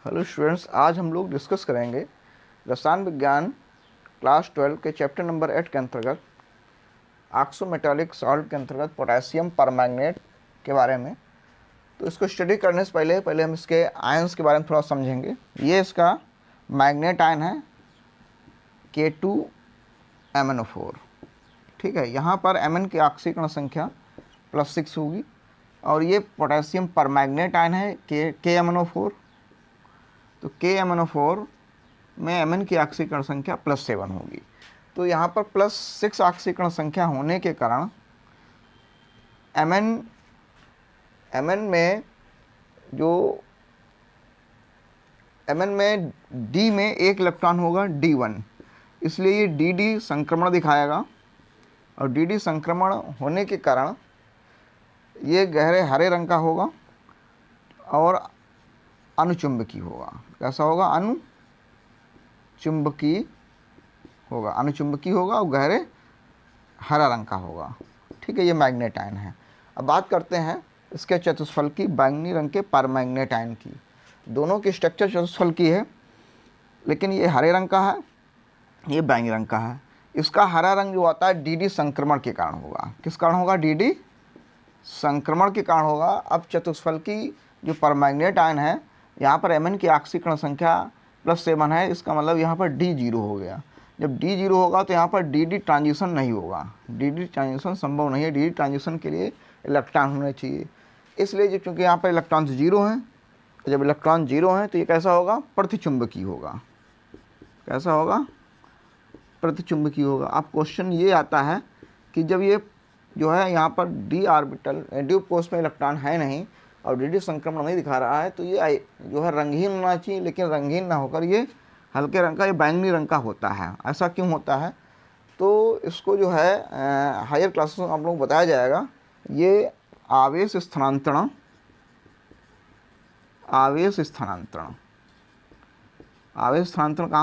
Hello students, आज हम लोग डिस्कस करेंगे रसायन विज्ञान क्लास 12 के चैप्टर नंबर 8 के अंतर्गत ऑक्सोमेटालिक सॉल्ट के अंतर्गत पोटेशियम परमैंगनेट के बारे में। तो इसको स्टडी करने से पहले हम इसके आयंस के बारे में थोड़ा समझेंगे। ये इसका मैग्नेट आयन है K2MnO4। ठीक है, यहाँ पर Mn की ऑक्सीकरण संख्या +6 होगी और ये पोटेशियम परमैंगनेट आयन है KMnO4। तो KMnO4 में Mn की ऑक्सीकरण संख्या +7 होगी। तो यहाँ पर +6 ऑक्सीकरण संख्या होने के कारण Mn में D में एक इलेक्ट्रॉन होगा D1, इसलिए ये DD संक्रमण दिखाएगा और DD संक्रमण होने के कारण ये गहरे हरे रंग का होगा और अनुचुंबकी होगा। कैसा होगा? अनुचुंबकी होगा और गहरे हरा रंग का होगा। ठीक है, ये मैग्नेट आयन है। अब बात करते हैं इसके चतुष्फल की, बैंगनी रंग के परमैंगनेट आयन की। दोनों की स्ट्रक्चर चतुष्फल की है, लेकिन ये हरे रंग का है, ये बैंगनी रंग का है। इसका हरा रंग जो आता है DD संक्रमण के कारण होगा। किस कारण होगा? DD संक्रमण के कारण होगा। अब चतुष्फल की जो परमैंगनेट आयन है, यहाँ पर Mn की ऑक्सीकरण संख्या +7 है, इसका मतलब यहाँ पर D 0 हो गया। जब D 0 होगा तो यहाँ पर DD ट्रांजिशन नहीं होगा। DD ट्रांजिशन संभव नहीं है। DD ट्रांजिशन के लिए इलेक्ट्रॉन होने चाहिए, इसलिए जो चूँकि यहाँ पर इलेक्ट्रॉन 0 हैं, तो जब इलेक्ट्रॉन 0 हैं तो ये कैसा होगा? प्रतिचुंबकी होगा। कैसा होगा? प्रतिचुंबकी होगा। अब क्वेश्चन ये आता है कि जब ये जो है यहाँ पर D ऑर्बिटल ड्यूब कोष में इलेक्ट्रॉन है नहीं और DD संक्रमण नहीं दिखा रहा है, तो ये जो है रंगहीन होना चाहिए, लेकिन रंगहीन ना होकर ये हल्के रंग का, ये बैंगनी रंग का होता है। ऐसा क्यों होता है? तो इसको जो है हायर क्लासेस में आप लोगों को बताया जाएगा। ये आवेश स्थानांतरण कहाँ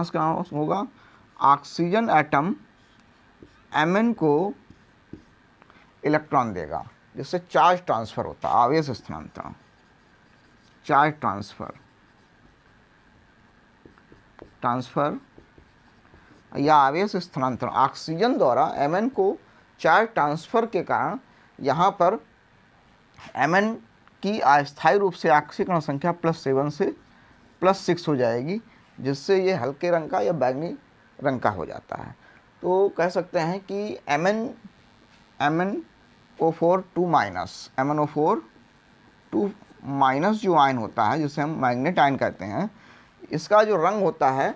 से कहाँ होगा? ऑक्सीजन एटम Mn को इलेक्ट्रॉन देगा, जिससे चार्ज ट्रांसफ़र होता है। आवेश स्थानांतरण, चार्ज ट्रांसफ़र या आवेश स्थानांतरण, ऑक्सीजन द्वारा Mn को चार्ज ट्रांसफ़र के कारण यहाँ पर Mn की अस्थायी रूप से ऑक्सीकरण संख्या +7 से +6 हो जाएगी, जिससे ये हल्के रंग का या बैंगनी रंग का हो जाता है। तो कह सकते हैं कि MnO4 2- जो आयन होता है, जिसे हम मैग्नेट आयन कहते हैं, इसका जो रंग होता है,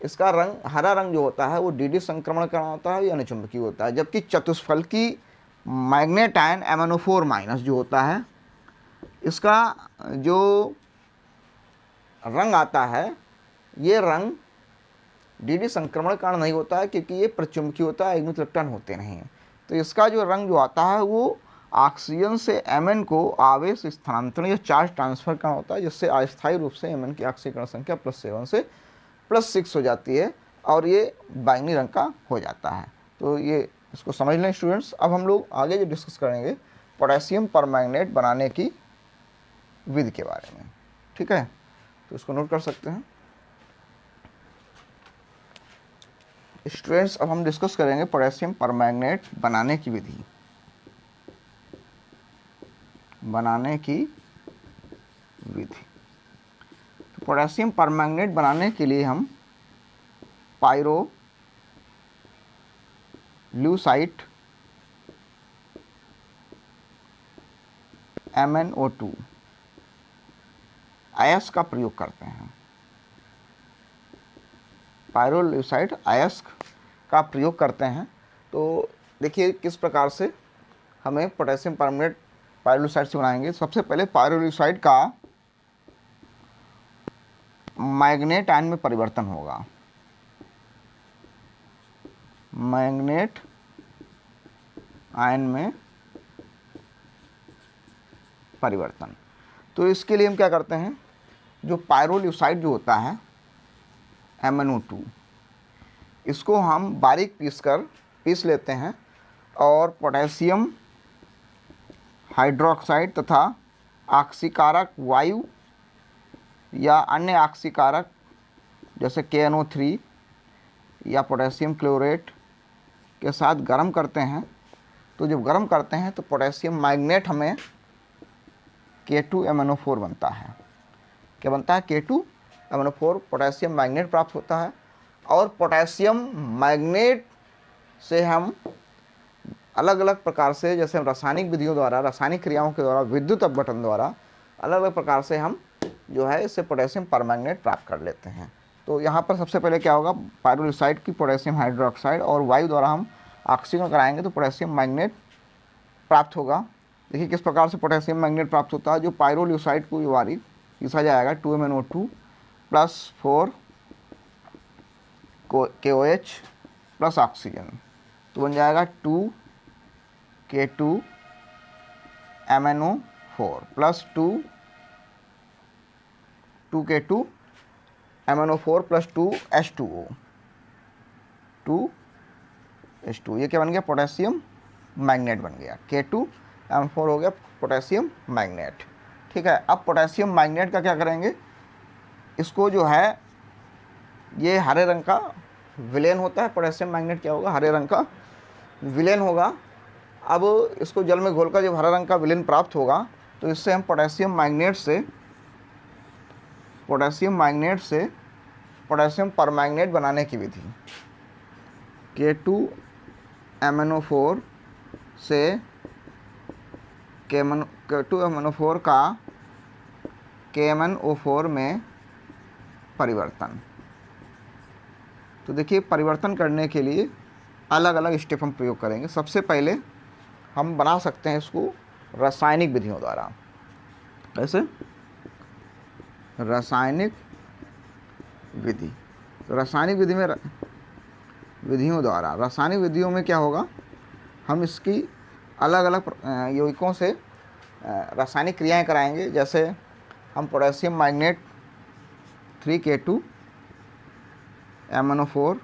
इसका रंग हरा रंग जो होता है वो DD संक्रमण का होता है या अनुचुंबकी होता है। जबकि चतुष्फल की मैग्नेट आयन MnO4- जो होता है, इसका जो रंग आता है, ये रंग DD संक्रमण कारण नहीं होता है, क्योंकि ये प्रचुंबकी होता है, आयनिक इलेक्ट्रॉन होते नहीं हैं। तो इसका जो रंग जो आता है वो ऑक्सीजन से Mn को आवेश स्थानांतरण या चार्ज ट्रांसफर का होता है, जिससे अस्थायी रूप से Mn की ऑक्सीकरण संख्या +7 से +6 हो जाती है और ये बैंगनी रंग का हो जाता है। तो ये इसको समझ लें स्टूडेंट्स। अब हम लोग आगे जो डिस्कस करेंगे पोटेशियम परमैंगनेट बनाने की विधि के बारे में। ठीक है, तो इसको नोट कर सकते हैं स्टूडेंट्स। अब हम डिस्कस करेंगे पोटेशियम परमैंगनेट बनाने की विधि। तो पोटेशियम परमैंगनेट बनाने के लिए हम पायरोल्यूसाइट MnO2 अयस्क का प्रयोग करते हैं। पायरोल्यूसाइट अयस्क का प्रयोग करते हैं। तो देखिए किस प्रकार से हमें पोटेशियम परमैंगनेट पायरोल्यूसाइड से बनाएंगे। सबसे पहले पायरोल्यूसाइड का मैग्नेट आयन में परिवर्तन होगा। मैग्नेट आयन में परिवर्तन। तो इसके लिए हम क्या करते हैं, जो पायरोल्यूसाइड जो होता है MnO2, इसको हम बारीक पीस लेते हैं और पोटेशियम हाइड्रोक्साइड तथा ऑक्सीकारक वायु या अन्य ऑक्सीकारक जैसे KNO3 या पोटेशियम क्लोरेट के साथ गर्म करते हैं, तो जब गर्म करते हैं तो पोटेशियम मैग्नेट हमें K2MnO4 बनता है। क्या बनता है? K2MnO4 पोटेशियम मैग्नेट प्राप्त होता है। और पोटेशियम मैग्नेट से हम अलग अलग प्रकार से, जैसे रासायनिक विधियों द्वारा, रासायनिक क्रियाओं के द्वारा, विद्युत अपघटन द्वारा अलग अलग प्रकार से हम जो है इससे पोटेशियम परमैंगनेट प्राप्त कर लेते हैं। तो यहाँ पर सबसे पहले क्या होगा, पायरोलिसाइड की पोटेशियम हाइड्रोक्साइड और वायु द्वारा हम ऑक्सीजन कराएंगे तो पोटेशियम मैग्नेट प्राप्त होगा। देखिए किस प्रकार से पोटेशियम मैग्नेट प्राप्त होता है। जो पायरोलिसाइड को वारी खींचा जाएगा 2MnO2 plus 4 KOH plus oxygen, तो बन जाएगा 2K2MnO4 plus 2K2MnO4 plus 2H2O, 2H2। ये क्या बन गया? पोटेशियम मैग्नेट बन गया। K2MnO4 हो गया पोटेशियम मैग्नेट। ठीक है, अब पोटेशियम मैग्नेट का क्या करेंगे, इसको जो है ये हरे रंग का विलेन होता है। पोटेशियम मैग्नेट क्या होगा? हरे रंग का विलेन होगा। अब इसको जल में घोलकर जब हरा रंग का विलेन प्राप्त होगा तो इससे हम पोटेशियम मैग्नेट से पोटेशियम परमैंगनेट बनाने की विधि, K2MnO4 से K2MnO4 का KMnO4 में परिवर्तन। तो देखिए परिवर्तन करने के लिए अलग अलग स्टेप हम प्रयोग करेंगे। सबसे पहले हम बना सकते हैं इसको रासायनिक विधियों द्वारा। कैसे? रासायनिक विधि। तो रासायनिक विधि में विधियों द्वारा, रासायनिक विधियों में क्या होगा, हम इसकी अलग अलग यौगिकों से रासायनिक क्रियाएं कराएंगे। जैसे हम पोटेशियम मैग्नेट 3K2MnO4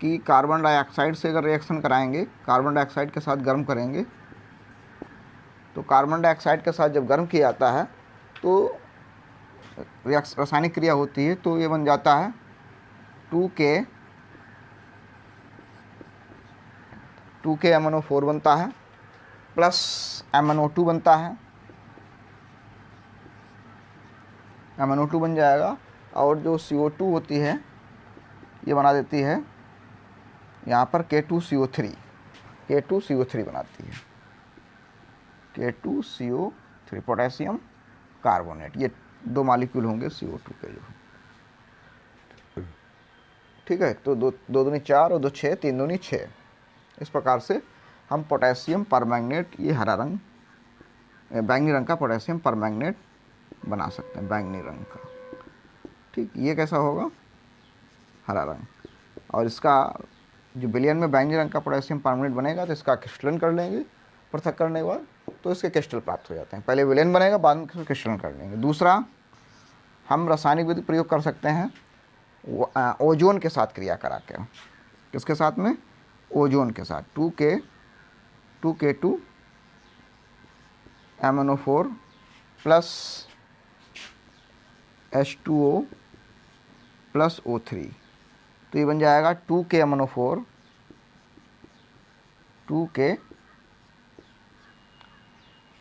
की कार्बन डाइऑक्साइड से अगर रिएक्शन कराएंगे, कार्बन डाइऑक्साइड के साथ गर्म करेंगे, तो कार्बन डाइऑक्साइड के साथ जब गर्म किया जाता है तो रासायनिक क्रिया होती है, तो ये बन जाता है 2KMnO4 बनता है प्लस MnO2 बनता है, MnO2 बन जाएगा। और जो CO2 होती है ये बना देती है यहाँ पर K2CO3 बनाती है, K2CO3 पोटेशियम कार्बोनेट। ये दो मॉलिक्यूल होंगे CO2 के जो। ठीक है, तो 2 दूनी 4 और 2 6, 3 दूनी 6। इस प्रकार से हम पोटेशियम परमैंगनेट, ये हरा रंग बैंगनी रंग का पोटेशियम परमैंगनेट बना सकते हैं, बैंगनी रंग का। ठीक, ये कैसा होगा? हरा रंग। और इसका जो विलयन में बैंगनी रंग का पोटेशियम परमैंगनेट बनेगा तो इसका क्रिस्टलन कर लेंगे पृथक करने के बाद, तो इसके क्रिस्टल प्राप्त हो जाते हैं। पहले विलयन बनेगा, बाद में क्रिस्टलन कर लेंगे। दूसरा, हम रासायनिक विधि प्रयोग कर सकते हैं ओजोन के साथ क्रिया करा के। किसके साथ में? ओजोन के साथ। 2K2MnO4 plus H2O plus O3, तो ये बन जाएगा 2KMnO4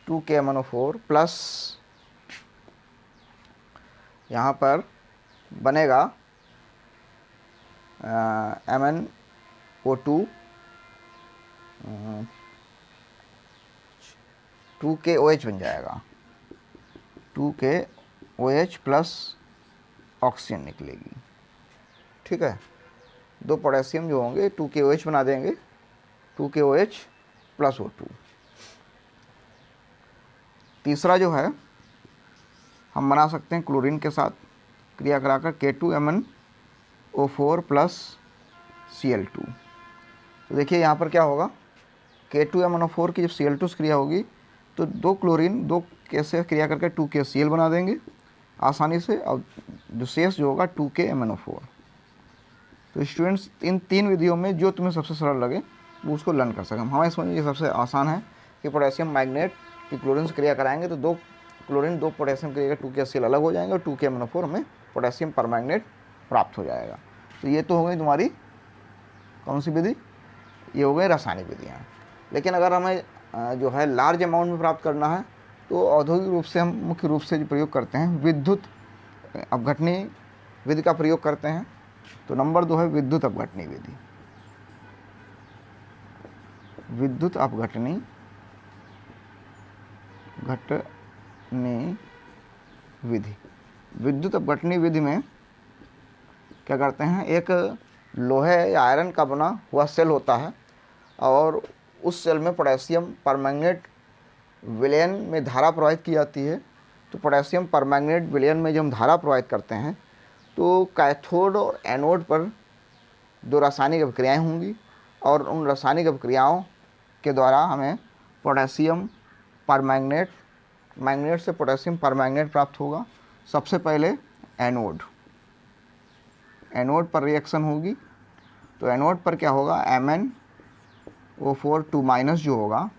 2KMnO4 प्लस यहाँ पर बनेगा MnO2 2KOH बन जाएगा, 2KOH प्लस ऑक्सीजन निकलेगी। ठीक है, दो पोटेशियम जो होंगे 2KOH बना देंगे, 2KOH प्लस O2। तीसरा जो है हम बना सकते हैं क्लोरीन के साथ क्रिया कराकर K2MnO4 प्लस Cl2। तो देखिए यहाँ पर क्या होगा, K2MnO4 की जब Cl2 से क्रिया होगी तो दो क्लोरीन, दो कैसे क्रिया करके 2KCl बना देंगे आसानी से, और जो शेष जो होगा 2KMnO4। तो स्टूडेंट्स, इन तीन विधियों में जो तुम्हें सबसे सरल लगे वो उसको लर्न कर सकें। हमें समझिए ये सबसे आसान है कि पोटेशियम मैग्नेट की क्लोरीन से क्रिया कराएंगे तो दो क्लोरीन 2 पोटेशियम की जगह 2KCl अलग हो जाएंगे और 2KMnO4 हमें पोटेशियम परमैंगनेट प्राप्त हो जाएगा। तो ये तो हो गई तुम्हारी कौन सी विधि, ये हो गई रासायनिक विधियाँ। लेकिन अगर हमें जो है लार्ज अमाउंट में प्राप्त करना है तो औद्योगिक रूप से हम मुख्य रूप से जो प्रयोग करते हैं विद्युत अपघटनी विधि का प्रयोग करते हैं। तो नंबर 2 है विद्युत अपघटनी विधि। विद्युत अपघटनी विधि। विद्युत अपघटनी विधि में क्या करते हैं, एक लोहे या आयरन का बना हुआ सेल होता है और उस सेल में पोटेशियम परमैंगनेट विलयन में धारा प्रवाहित की जाती है। तो पोटेशियम परमैंगनेट विलयन में जब हम धारा प्रवाहित करते हैं तो कैथोड और एनोड पर 2 रासायनिक अभिक्रियाएँ होंगी और उन रासायनिक अभिक्रियाओं के द्वारा हमें पोटेशियम परमैंगनेट से पोटेशियम परमैंगनेट प्राप्त होगा। सबसे पहले एनोड पर रिएक्शन होगी। तो एनोड पर क्या होगा, MnO4 2- जो होगा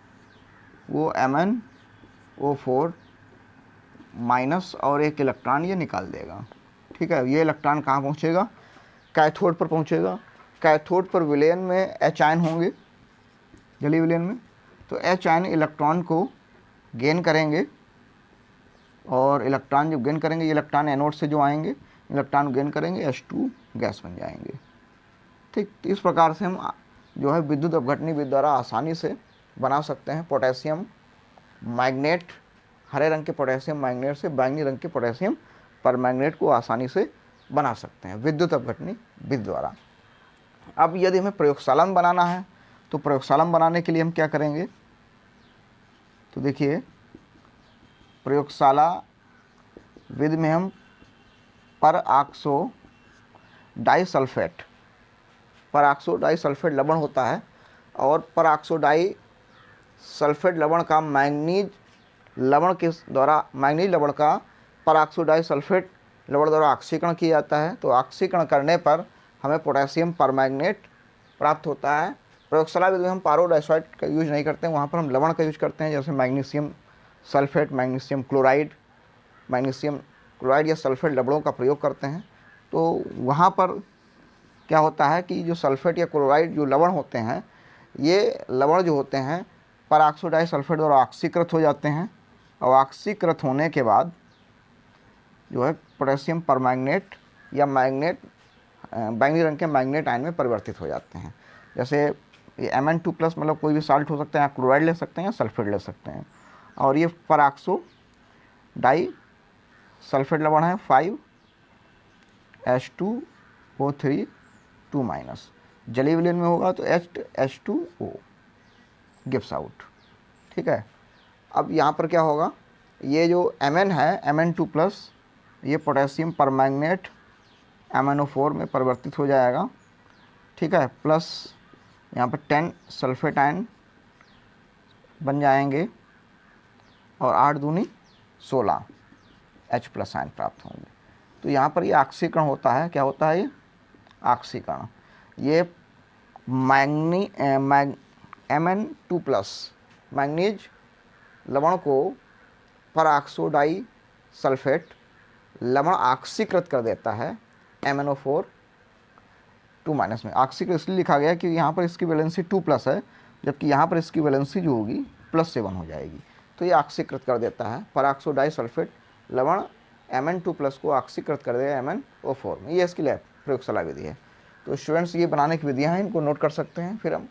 वो MnO4- और एक इलेक्ट्रॉन ये निकाल देगा। ठीक है, ये इलेक्ट्रॉन कहाँ पहुँचेगा, कैथोड पर पहुँचेगा। कैथोड पर विलयन में H आयन होंगे, जलीय विलयन में। तो H आयन इलेक्ट्रॉन को गेन करेंगे और इलेक्ट्रॉन जब गेन करेंगे, ये इलेक्ट्रॉन एनोड से जो आएंगे इलेक्ट्रॉन गेन करेंगे, H2 गैस बन जाएंगे। ठीक, तो इस प्रकार से हम जो है विद्युत अपघटनी विधि द्वारा आसानी से बना सकते हैं पोटेशियम मैग्नेट, हरे रंग के पोटेशियम मैग्नेट से बैंगनी रंग के पोटेशियम परमैंगनेट को आसानी से बना सकते हैं विद्युत अपघटनी विधि द्वारा। अब यदि हमें प्रयोगशाला में बनाना है तो प्रयोगशाला में बनाने के लिए हम क्या करेंगे, तो देखिए प्रयोगशाला विधि में हम परऑक्सो डाइसल्फेट लवण होता है और परऑक्सो डाइसल्फेट लवण का मैंगनीज लवण का परऑक्सो डाइसल्फेट लवण द्वारा ऑक्सीकरण किया जाता है। तो ऑक्सीकरण करने पर हमें पोटेशियम परमैंगनेट प्राप्त होता है। प्रयोगशाला विधि में हम पारोडाइसॉइड का यूज नहीं करते हैं, वहाँ पर हम लवण का यूज करते हैं, जैसे मैग्नीशियम सल्फेट, मैग्नीशियम क्लोराइड या सल्फेट लवणों का प्रयोग करते हैं। तो वहाँ पर क्या होता है कि जो सल्फेट या क्लोराइड जो लवण होते हैं, ये लवण जो होते हैं परऑक्सो डाइसल्फेट द्वारा ऑक्सीकृत हो जाते हैं और ऑक्सीकृत होने के बाद जो है पोटेशियम परमैंगनेट या बैंगनी रंग के मैग्नेट आयन में परिवर्तित हो जाते हैं। जैसे ये Mn2+ मतलब कोई भी साल्ट हो सकता है, या क्लोराइड ले सकते हैं या सल्फेट ले सकते हैं। और ये परऑक्सो डाइसल्फेट लवण है 5H2O3 2-। जलीय विलयन में होगा तो H2O गिव्स आउट। ठीक है, अब यहाँ पर क्या होगा, ये जो Mn है Mn2+ ये पोटेशियम परमैंगनेट MnO4 में परिवर्तित हो जाएगा। ठीक है, प्लस यहाँ पर 10 सल्फेट आयन बन जाएंगे और 8 दूनी 16 H+ आयन प्राप्त होंगे। तो यहाँ पर ये ऑक्सीकरण होता है। क्या होता है ये ऑक्सीकरण, ये Mn2+ मैंगनीज लवण को परऑक्सो डाइसल्फेट लवण ऑक्सीकृत कर देता है MnO4 2- में। ऑक्सीकृत इसलिए लिखा गया कि यहाँ पर इसकी वैलेंसी 2+ है, जबकि यहाँ पर इसकी वैलेंसी जो होगी +7 हो जाएगी। तो ये ऑक्सीकृत कर देता है, परऑक्सो डाइसल्फेट लवण Mn2+ को ऑक्सीकृत कर देगा MnO4 में। ये इसकी लैब प्रयोगशाला विधि है। तो स्टूडेंट्स ये बनाने की विधियाँ हैं, इनको नोट कर सकते हैं। फिर हम